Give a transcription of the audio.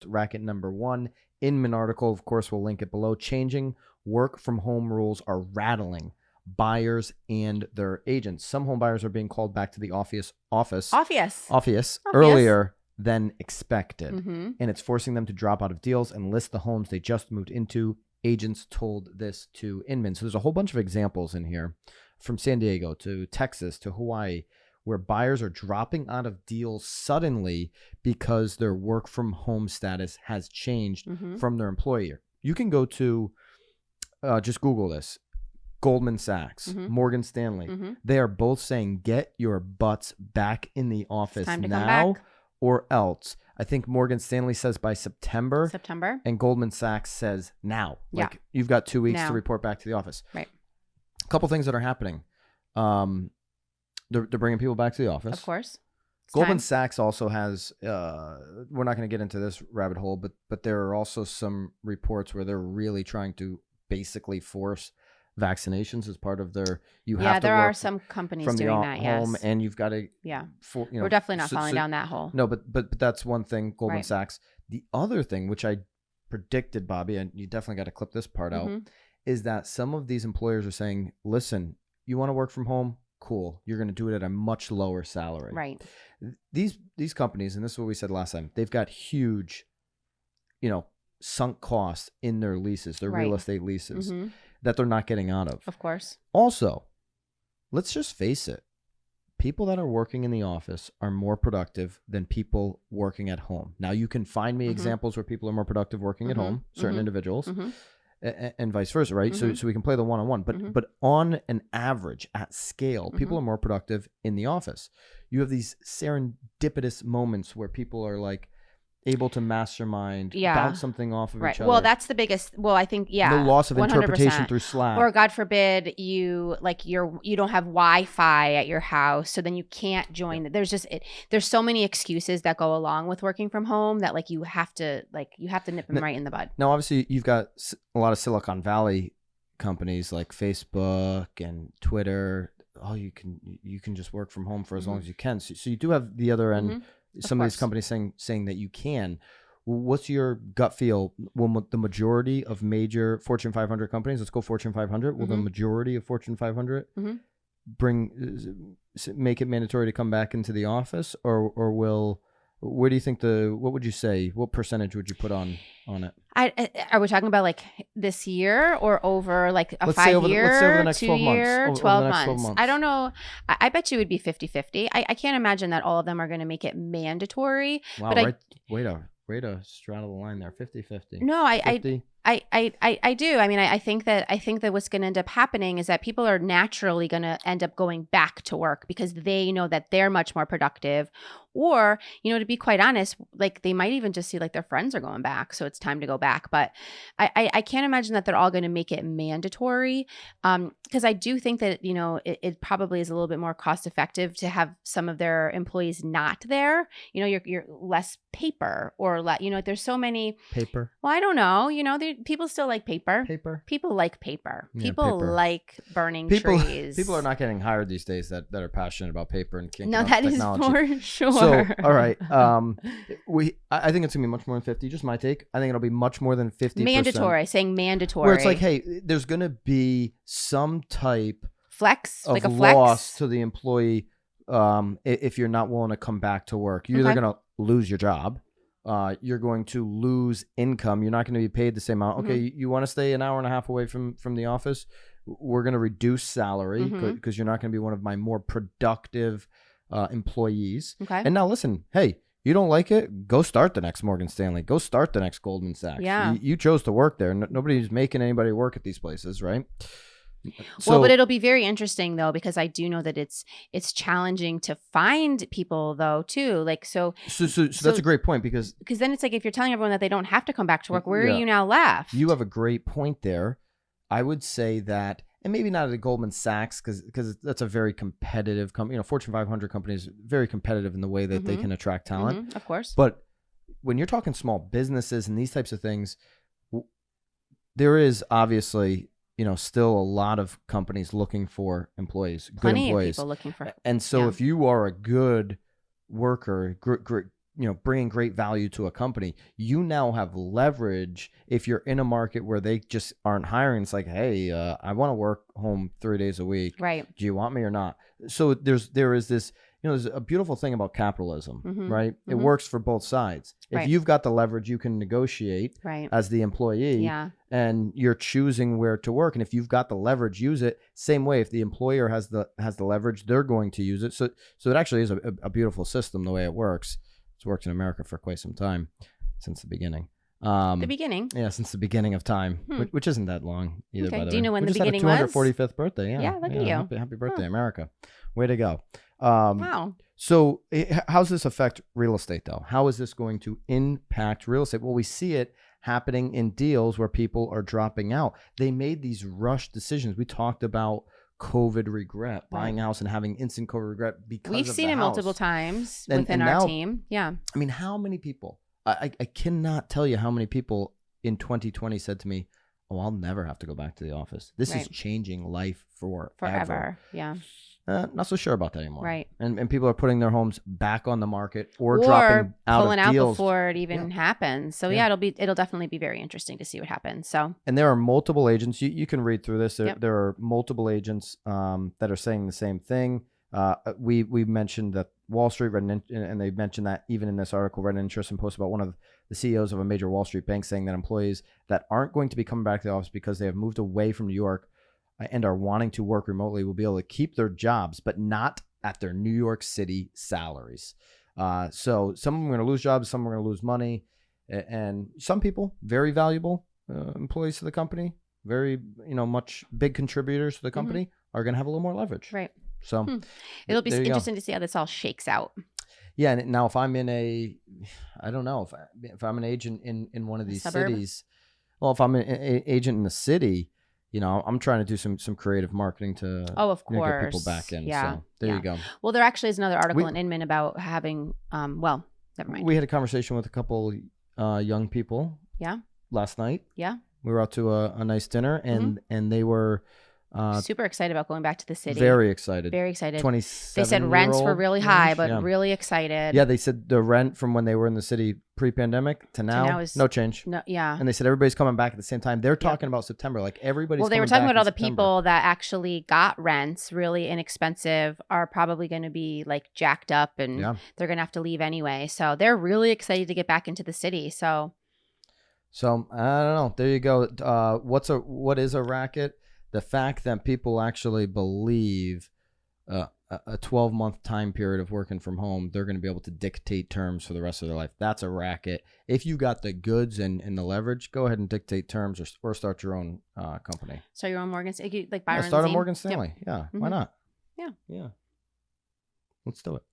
racket number 1. Inman article, of course, we'll link it below. Changing work from home rules are rattling buyers and their agents. Some home buyers are being called back to the office earlier than expected. And it's forcing them to drop out of deals and list the homes they just moved into. Agents told this to Inman. So there's a whole bunch of examples in here, from San Diego to Texas to Hawaii, where buyers are dropping out of deals suddenly because their work from home status has changed from their employer. You can go to, just Google this, Goldman Sachs, Morgan Stanley. They are both saying, get your butts back in the office now or else. I think Morgan Stanley says by September. And Goldman Sachs says now. Yeah. Like, you've got 2 weeks to report back to the office. Right. A couple things that are happening. They're bringing people back to the office. Of course. Goldman Sachs also has, we're not going to get into this rabbit hole, but there are also some reports where they're really trying to basically force vaccinations as part of their, there are some companies from doing the that, home, yes. and you've got to, we're definitely not falling down that hole. No, but that's one thing, Goldman Right. Sachs. The other thing, which I predicted, Bobby, and you definitely got to clip this part out, is that some of these employers are saying, listen, you want to work from home? Cool. You're going to do it at a much lower salary. Right. These companies, and this is what we said last time, they've got huge, sunk costs in their leases, their real estate leases, that they're not getting out of. Of course. Also, let's just face it. People that are working in the office are more productive than people working at home. Now, you can find me examples where people are more productive working at home, certain individuals, and vice versa, right? So we can play the one-on-one. But on an average, at scale, people are more productive in the office. You have these serendipitous moments where people are like able to mastermind, bounce something off of each other. Well, that's the biggest. Well, I think no loss of 100%. interpretation through Slack, or God forbid you don't have Wi-Fi at your house, so then you can't join. There's so many excuses that go along with working from home that you have to nip them right in the bud. Now, obviously, you've got a lot of Silicon Valley companies like Facebook and Twitter. Oh, you can just work from home for as long as you can. So you do have the other end. Some of these companies saying that you can. What's your gut feel? Will the majority of major Fortune 500 companies, let's go Fortune 500, will the majority of Fortune 500 make it mandatory to come back into the office, or where do you think what would you say? What percentage would you put on it? Are we talking about this year or over a let's 5 say over year, let's say over the next 2 12 year, months. 12 over the next months. 12 months. I don't know. I bet you it would be 50-50. I can't imagine that all of them are going to make it mandatory. Wow, but way to straddle the line there. 50-50. No, 50. I do. I mean, I think that what's going to end up happening is that people are naturally going to end up going back to work because they know that they're much more productive. Or, to be quite honest, they might even just see their friends are going back, so it's time to go back. But I can't imagine that they're all going to make it mandatory, because I do think that it probably is a little bit more cost effective to have some of their employees not there. You're less paper or there's so many paper. Well, I don't know. People still like paper. People like paper. Yeah, people paper. like burning trees. People are not getting hired these days that are passionate about paper and can't. No, that technology. is for sure. So, all right. I think it's gonna be much more than 50. Just my take. I think it'll be much more than 50%. Mandatory. Saying mandatory. Where it's hey, there's gonna be some type flex, of a flex loss to the employee if you're not willing to come back to work. You're either gonna lose your job. You're going to lose income. You're not going to be paid the same amount. Okay, you want to stay an hour and a half away from the office? We're going to reduce salary because you're not going to be one of my more productive employees. Okay. And now listen, hey, you don't like it? Go start the next Morgan Stanley. Go start the next Goldman Sachs. Yeah. You chose to work there. Nobody's making anybody work at these places, right? Well, but it'll be very interesting though, because I do know that it's challenging to find people though too. So that's a great point because then it's if you're telling everyone that they don't have to come back to work, where are you now left? You have a great point there. I would say that, and maybe not at Goldman Sachs because that's a very competitive company. Fortune 500 companies very competitive in the way that they can attract talent. Of course. But when you're talking small businesses and these types of things, there is obviously still a lot of companies looking for employees, Plenty good employees. Of people looking for. And so if you are a good worker, bringing great value to a company, you now have leverage. If you're in a market where they just aren't hiring, it's like, hey, I want to work home 3 days a week. Right. Do you want me or not? So there is this, there's a beautiful thing about capitalism, right? It works for both sides. If you've got the leverage, you can negotiate as the employee, and you're choosing where to work. And if you've got the leverage, use it. Same way, if the employer has the leverage, they're going to use it. So it actually is a beautiful system the way it works. It's worked in America for quite some time, since the beginning. The beginning? Yeah, since the beginning of time, which isn't that long either, by the way. Do you know when the beginning was? Was? 245th birthday, yeah. Yeah, look at you. Happy birthday, America. Way to go. Wow. So how does this affect real estate, though? How is this going to impact real estate? Well, we see it happening in deals where people are dropping out. They made these rush decisions. We talked about COVID regret, buying a house and having instant COVID regret because we've of seen the it house. Multiple times within our team. Yeah. I mean, how many people? I cannot tell you how many people in 2020 said to me, "Oh, I'll never have to go back to the office. This is changing life forever." Yeah. Not so sure about that anymore. Right. And people are putting their homes back on the market or dropping out pulling of out deals before it even happens. So it'll definitely be very interesting to see what happens. So, and there are multiple agents. You can read through this. There are multiple agents that are saying the same thing. We mentioned that Wall Street read and they mentioned that even in this article, read an interesting post about one of the CEOs of a major Wall Street bank saying that employees that aren't going to be coming back to the office because they have moved away from New York and are wanting to work remotely will be able to keep their jobs, but not at their New York City salaries. So some of them are going to lose jobs, some are going to lose money, and some people, very valuable employees to the company, very much big contributors to the company, are going to have a little more leverage. Right. So it'll be interesting to see how this all shakes out. Yeah. And now if I'm in I don't know, if I'm an agent in one of these cities, well, if I'm an agent in the city, I'm trying to do some creative marketing to of course. Get people back in. Yeah. So there you go. Well, there actually is another article in Inman about having, never mind. We had a conversation with a couple young people last night. Yeah. We were out to a nice dinner and they were super excited about going back to the city. Very excited. Very excited. 27. They said rents were really high, but really excited. Yeah, they said the rent from when they were in the city pre-pandemic to now is no change. No, yeah. And they said everybody's coming back at the same time. They're talking about September, like everybody's. Well, they were talking about all the people that actually got rents really inexpensive are probably going to be like jacked up, and they're going to have to leave anyway. So they're really excited to get back into the city. So I don't know. There you go. What is a racket? The fact that people actually believe a 12-month time period of working from home, they're going to be able to dictate terms for the rest of their life. That's a racket. If you got the goods and the leverage, go ahead and dictate terms or start your own company. Start your own Morgan Stanley, like Byron. Start a Morgan Stanley. Yep. Yeah. Why not? Yeah. Let's do it.